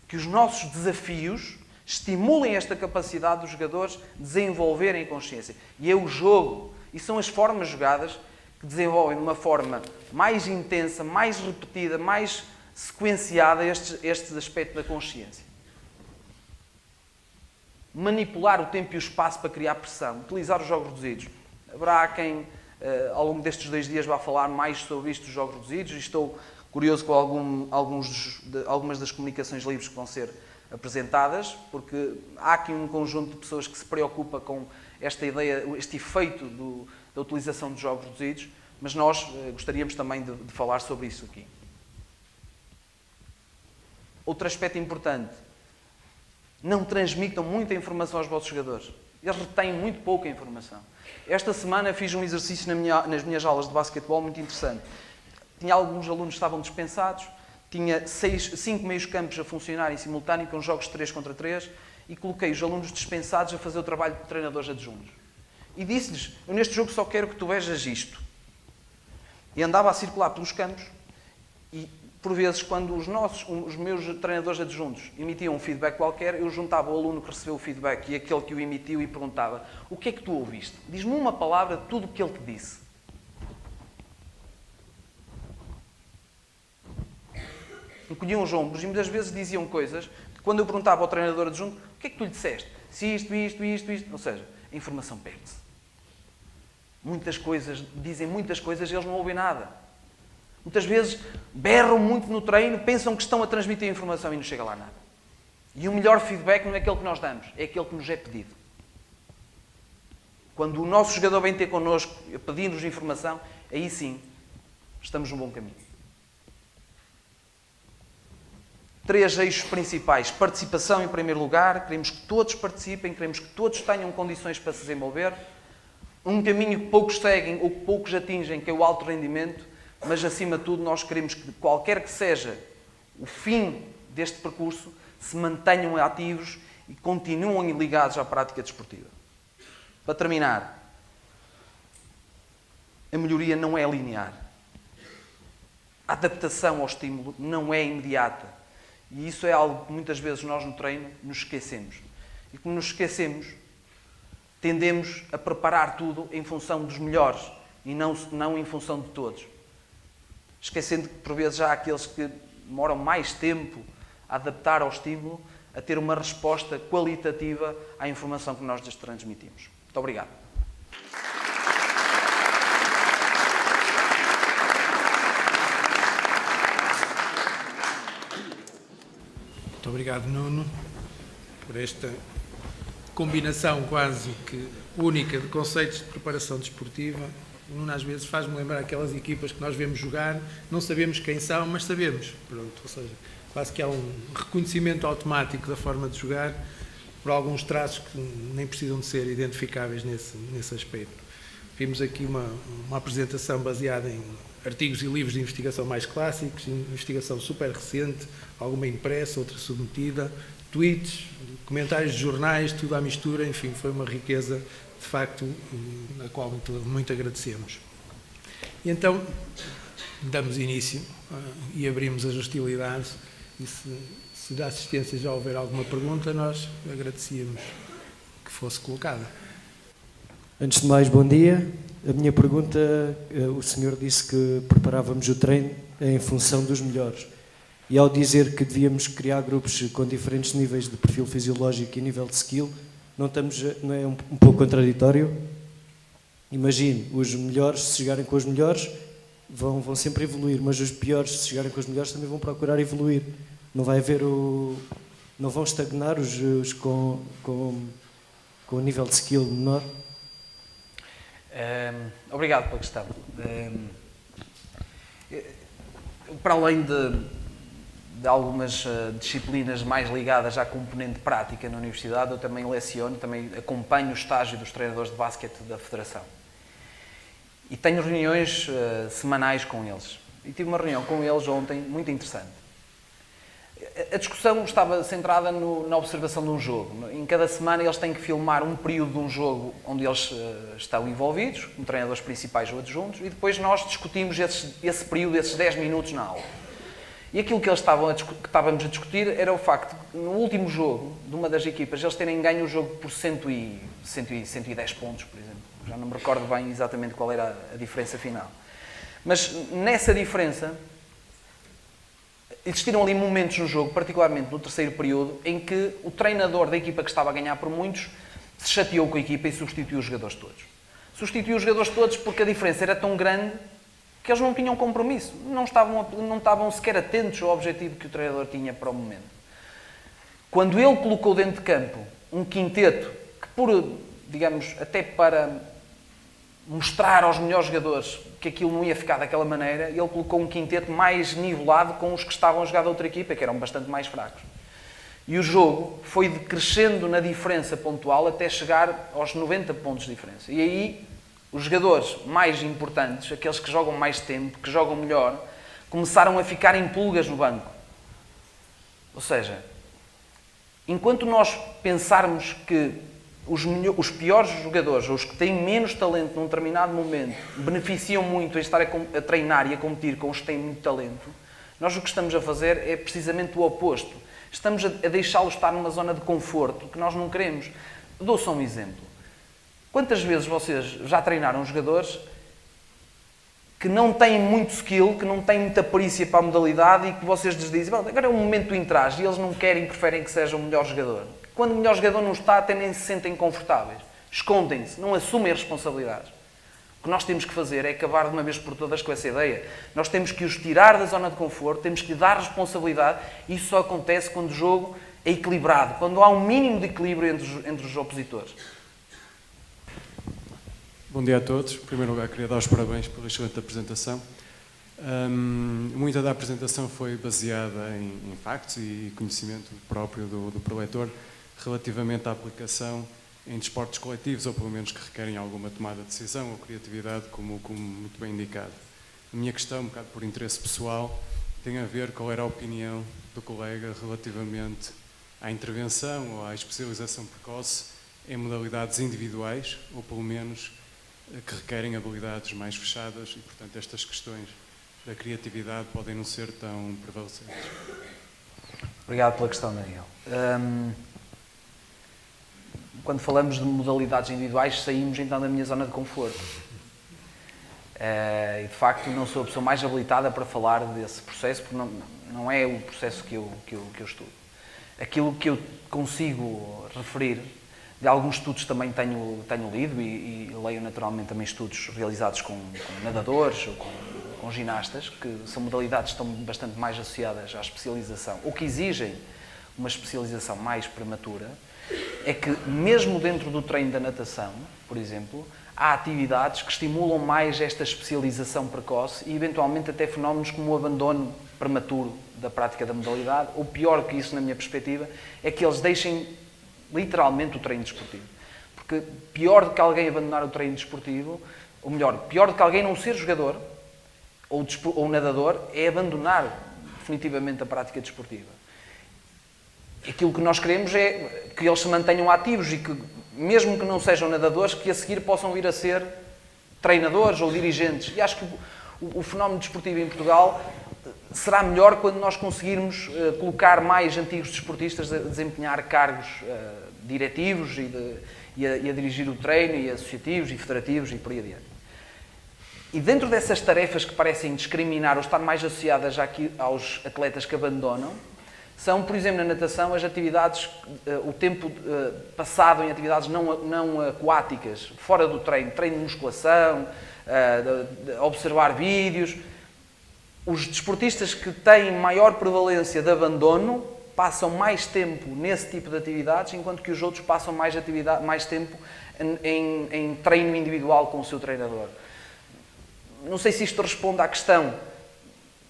que os nossos desafios estimulem esta capacidade dos jogadores desenvolverem consciência. E é o jogo, e são as formas jogadas que desenvolvem de uma forma mais intensa, mais repetida, mais sequenciada este aspecto da consciência. manipular o tempo e o espaço para criar pressão, utilizar os jogos reduzidos. Haverá quem, ao longo destes 2 dias, vá falar mais sobre isto dos jogos reduzidos, e estou curioso com algumas das comunicações livres que vão ser apresentadas, porque há aqui um conjunto de pessoas que se preocupa com esta ideia, este efeito da utilização de jogos reduzidos, mas nós gostaríamos também de falar sobre isso aqui. Outro aspecto importante: não transmitam muita informação aos vossos jogadores. Eles retêm muito pouca informação. Esta semana fiz um exercício nas minhas aulas de basquetebol muito interessante. Tinha alguns alunos que estavam dispensados, tinha 5 meios campos a funcionar em simultâneo com jogos 3 contra 3 e coloquei os alunos dispensados a fazer o trabalho de treinadores adjuntos. E disse-lhes: eu neste jogo só quero que tu vejas isto. E andava a circular pelos campos e, por vezes, quando os meus treinadores adjuntos emitiam um feedback qualquer, eu juntava o aluno que recebeu o feedback e aquele que o emitiu e perguntava: o que é que tu ouviste? Diz-me uma palavra de tudo o que ele te disse. Encolhiam os ombros e muitas vezes diziam coisas que, quando eu perguntava ao treinador adjunto: o que é que tu lhe disseste? Se isto. Ou seja, a informação perde-se. Dizem muitas coisas e eles não ouvem nada. Muitas vezes berram muito no treino, pensam que estão a transmitir a informação e não chega lá nada. E o melhor feedback não é aquele que nós damos, é aquele que nos é pedido. Quando o nosso jogador vem ter connosco pedindo-nos informação, aí sim estamos num bom caminho. 3 eixos principais. Participação em primeiro lugar. Queremos que todos participem, queremos que todos tenham condições para se desenvolver. Um caminho que poucos seguem ou que poucos atingem, que é o alto rendimento, mas acima de tudo nós queremos que, qualquer que seja o fim deste percurso, se mantenham ativos e continuem ligados à prática desportiva. Para terminar, a melhoria não é linear. A adaptação ao estímulo não é imediata. E isso é algo que muitas vezes nós no treino nos esquecemos. E como nos esquecemos, tendemos a preparar tudo em função dos melhores e não em função de todos. Esquecendo que por vezes há aqueles que demoram mais tempo a adaptar ao estímulo, a ter uma resposta qualitativa à informação que nós lhes transmitimos. Muito obrigado. Muito obrigado, Nuno, por esta combinação quase que única de conceitos de preparação desportiva. O Nuno às vezes faz-me lembrar aquelas equipas que nós vemos jogar, não sabemos quem são, mas sabemos. Pronto, ou seja, quase que há um reconhecimento automático da forma de jogar por alguns traços que nem precisam de ser identificáveis nesse aspecto. Vimos aqui uma apresentação baseada em artigos e livros de investigação mais clássicos, investigação super recente, alguma impressa, outra submetida, tweets, comentários de jornais, tudo à mistura, enfim, foi uma riqueza, de facto, a qual muito agradecemos. E então, damos início e abrimos as hostilidades, e se da assistência já houver alguma pergunta, nós agradecíamos que fosse colocada. Antes de mais, bom dia. A minha pergunta, o senhor disse que preparávamos o treino em função dos melhores. E ao dizer que devíamos criar grupos com diferentes níveis de perfil fisiológico e nível de skill, não é um pouco contraditório? Imagine, os melhores, se chegarem com os melhores, vão sempre evoluir, mas os piores, se chegarem com os melhores, também vão procurar evoluir. Não vai haver não vão estagnar os com o nível de skill menor? Obrigado pela questão. Para além de algumas disciplinas mais ligadas à componente prática na universidade, eu também leciono, também acompanho o estágio dos treinadores de basquete da Federação. E tenho reuniões semanais com eles. E tive uma reunião com eles ontem muito interessante. A discussão estava centrada na observação de um jogo. Em cada semana eles têm que filmar um período de um jogo onde eles estão envolvidos, como treinadores principais ou adjuntos, e depois nós discutimos esse período, esses 10 minutos na aula. E aquilo que estávamos a discutir era o facto de que no último jogo de uma das equipas eles terem ganho o jogo por 110 pontos, por exemplo. Já não me recordo bem exatamente qual era a diferença final. Mas nessa diferença, existiram ali momentos no jogo, particularmente no terceiro período, em que o treinador da equipa que estava a ganhar por muitos se chateou com a equipa e substituiu os jogadores todos. Substituiu os jogadores todos porque a diferença era tão grande que eles não tinham compromisso, não estavam sequer atentos ao objetivo que o treinador tinha para o momento. Quando ele colocou dentro de campo um quinteto que, digamos, até para mostrar aos melhores jogadores que aquilo não ia ficar daquela maneira, ele colocou um quinteto mais nivelado com os que estavam a jogar da outra equipa, que eram bastante mais fracos. E o jogo foi crescendo na diferença pontual até chegar aos 90 pontos de diferença. E aí, os jogadores mais importantes, aqueles que jogam mais tempo, que jogam melhor, começaram a ficar em pulgas no banco. Ou seja, enquanto nós pensarmos que os piores jogadores, ou os que têm menos talento num determinado momento, beneficiam muito em estar a treinar e a competir com os que têm muito talento, nós o que estamos a fazer é precisamente o oposto. Estamos a deixá-los estar numa zona de conforto que nós não queremos. Dou só um exemplo. Quantas vezes vocês já treinaram jogadores que não têm muito skill, que não têm muita perícia para a modalidade e que vocês lhes dizem, agora é o momento do entraje, e eles não querem, preferem que seja o melhor jogador. Quando o melhor jogador não está, até nem se sentem confortáveis. Escondem-se, não assumem as responsabilidades. O que nós temos que fazer é acabar de uma vez por todas com essa ideia. Nós temos que os tirar da zona de conforto, temos que lhe dar responsabilidade, e isso só acontece quando o jogo é equilibrado, quando há um mínimo de equilíbrio entre os opositores. Bom dia a todos. Em primeiro lugar, queria dar os parabéns pela excelente apresentação. Muita da apresentação foi baseada em factos e conhecimento próprio do preletor relativamente à aplicação em desportos coletivos, ou pelo menos que requerem alguma tomada de decisão ou criatividade, como muito bem indicado. A minha questão, um bocado por interesse pessoal, tem a ver com qual era a opinião do colega relativamente à intervenção ou à especialização precoce em modalidades individuais, ou pelo menos que requerem habilidades mais fechadas e, portanto, estas questões da criatividade podem não ser tão prevalecentes. Obrigado pela questão, Daniel. Quando falamos de modalidades individuais, saímos então da minha zona de conforto. E, de facto, não sou a pessoa mais habilitada para falar desse processo, porque não é o processo que eu estudo. Aquilo que eu consigo referir, de alguns estudos também tenho lido e leio naturalmente também estudos realizados com nadadores ou com ginastas, que são modalidades que estão bastante mais associadas à especialização, ou que exigem uma especialização mais prematura, é que mesmo dentro do treino da natação, por exemplo, há atividades que estimulam mais esta especialização precoce e eventualmente até fenómenos como o abandono prematuro da prática da modalidade, ou pior que isso na minha perspectiva, é que eles deixem literalmente o treino desportivo. Porque pior do que alguém abandonar o treino desportivo, ou melhor, pior do que alguém não ser jogador ou nadador, é abandonar definitivamente a prática desportiva. Aquilo que nós queremos é que eles se mantenham ativos e que, mesmo que não sejam nadadores, que a seguir possam vir a ser treinadores ou dirigentes. E acho que o fenómeno desportivo em Portugal será melhor quando nós conseguirmos colocar mais antigos desportistas a desempenhar cargos diretivos e a dirigir o treino, e associativos e federativos e por aí adiante. E dentro dessas tarefas que parecem discriminar ou estar mais associadas aos atletas que abandonam, são, por exemplo, na natação, as atividades, o tempo passado em atividades não aquáticas, fora do treino de musculação, observar vídeos. Os desportistas que têm maior prevalência de abandono passam mais tempo nesse tipo de atividades, enquanto que os outros passam mais tempo em treino individual com o seu treinador. Não sei se isto responde à questão,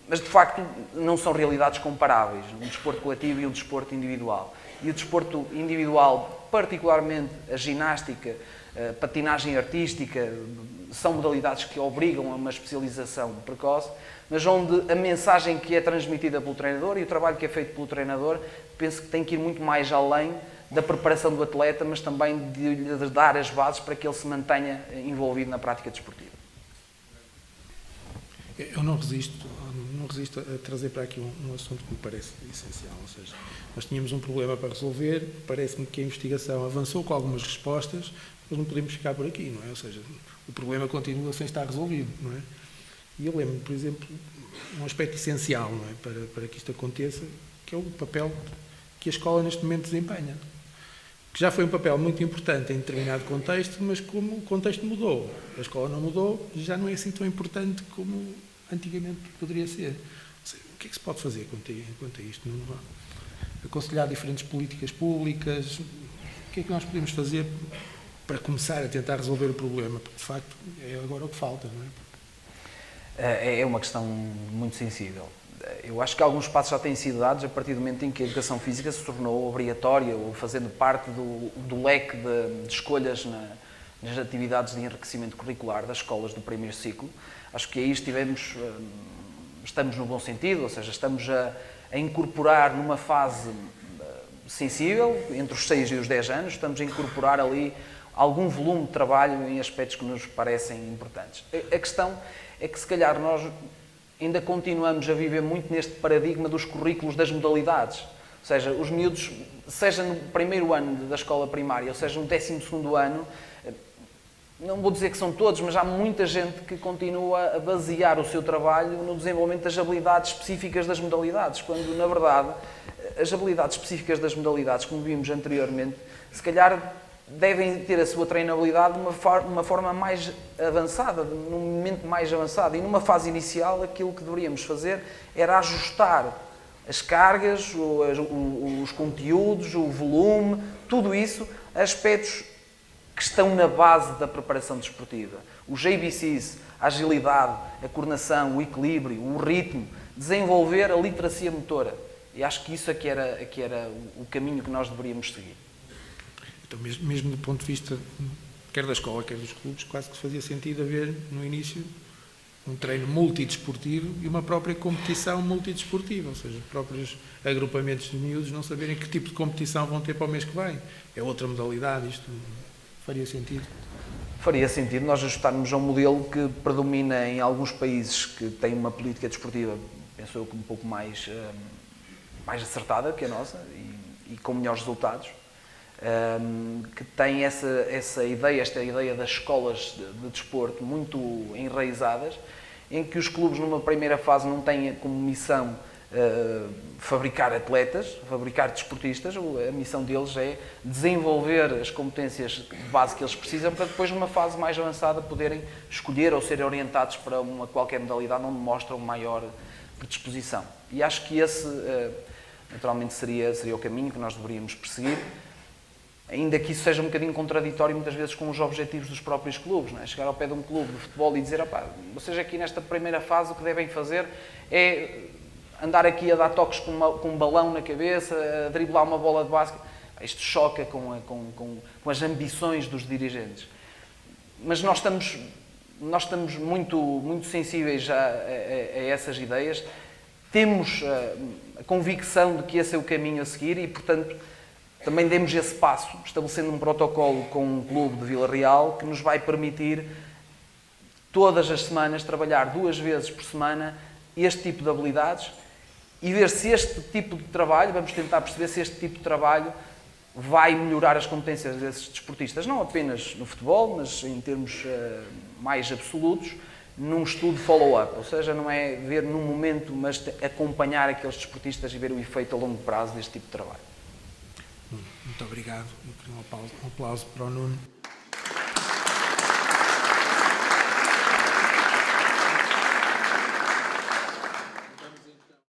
mas de facto não são realidades comparáveis, um desporto coletivo e um desporto individual. E o desporto individual, particularmente a ginástica, a patinagem artística, são modalidades que obrigam a uma especialização precoce, mas onde a mensagem que é transmitida pelo treinador e o trabalho que é feito pelo treinador, penso que tem que ir muito mais além da preparação do atleta, mas também de lhe dar as bases para que ele se mantenha envolvido na prática desportiva. Eu não resisto a trazer para aqui um assunto que me parece essencial, ou seja, nós tínhamos um problema para resolver, parece-me que a investigação avançou com algumas respostas, mas não podemos ficar por aqui, não é? Ou seja, o problema continua sem estar resolvido, não é? E eu lembro, por exemplo, um aspecto essencial, não é, para que isto aconteça, que é o papel que a escola neste momento desempenha. Que já foi um papel muito importante em determinado contexto, mas como o contexto mudou, a escola não mudou, já não é assim tão importante como antigamente poderia ser. O que é que se pode fazer quanto a isto? Não aconselhar diferentes políticas públicas? O que é que nós podemos fazer para começar a tentar resolver o problema? Porque, de facto, é agora o que falta, não é? É uma questão muito sensível. Eu acho que alguns passos já têm sido dados a partir do momento em que a educação física se tornou obrigatória ou fazendo parte do leque de escolhas nas atividades de enriquecimento curricular das escolas do primeiro ciclo. Acho que aí estamos no bom sentido, ou seja, estamos a incorporar numa fase sensível, entre os 6 e os 10 anos, estamos a incorporar ali algum volume de trabalho em aspectos que nos parecem importantes. A questão é que, se calhar, nós ainda continuamos a viver muito neste paradigma dos currículos das modalidades. Ou seja, os miúdos, seja no primeiro ano da escola primária, ou seja no 12º ano, não vou dizer que são todos, mas há muita gente que continua a basear o seu trabalho no desenvolvimento das habilidades específicas das modalidades, quando, na verdade, as habilidades específicas das modalidades, como vimos anteriormente, se calhar devem ter a sua treinabilidade de uma forma mais avançada, num momento mais avançado. E numa fase inicial, aquilo que deveríamos fazer era ajustar as cargas, os conteúdos, o volume, tudo isso a aspectos que estão na base da preparação desportiva. Os ABCs, a agilidade, a coordenação, o equilíbrio, o ritmo, desenvolver a literacia motora. E acho que isso é que era o caminho que nós deveríamos seguir. Então, mesmo do ponto de vista, quer da escola, quer dos clubes, quase que fazia sentido haver, no início, um treino multidesportivo e uma própria competição multidesportiva, ou seja, os próprios agrupamentos de miúdos não saberem que tipo de competição vão ter para o mês que vem. É outra modalidade, isto faria sentido? Faria sentido nós ajustarmos a um modelo que predomina em alguns países que têm uma política desportiva, penso eu, um pouco mais acertada que a nossa e com melhores resultados. Que tem esta ideia das escolas de desporto muito enraizadas, em que os clubes numa primeira fase não têm como missão fabricar atletas, fabricar desportistas. A missão deles é desenvolver as competências de base que eles precisam para depois, numa fase mais avançada, poderem escolher ou serem orientados para qualquer modalidade onde mostram maior predisposição. E acho que esse, naturalmente, seria o caminho que nós deveríamos perseguir, ainda que isso seja um bocadinho contraditório muitas vezes com os objetivos dos próprios clubes, não é? Chegar ao pé de um clube de futebol e dizer: vocês aqui nesta primeira fase o que devem fazer é andar aqui a dar toques com um balão na cabeça, a driblar uma bola de basquete. Isto choca com as ambições dos dirigentes. Mas nós estamos muito sensíveis a essas ideias, temos a convicção de que esse é o caminho a seguir e, portanto, também demos esse passo, estabelecendo um protocolo com um clube de Vila Real que nos vai permitir, todas as semanas, trabalhar 2 vezes por semana este tipo de habilidades e ver se este tipo de trabalho, vamos tentar perceber se este tipo de trabalho vai melhorar as competências desses desportistas, não apenas no futebol, mas em termos mais absolutos, num estudo follow-up, ou seja, não é ver num momento, mas acompanhar aqueles desportistas e ver o efeito a longo prazo deste tipo de trabalho. Muito obrigado. Um aplauso para o Nuno.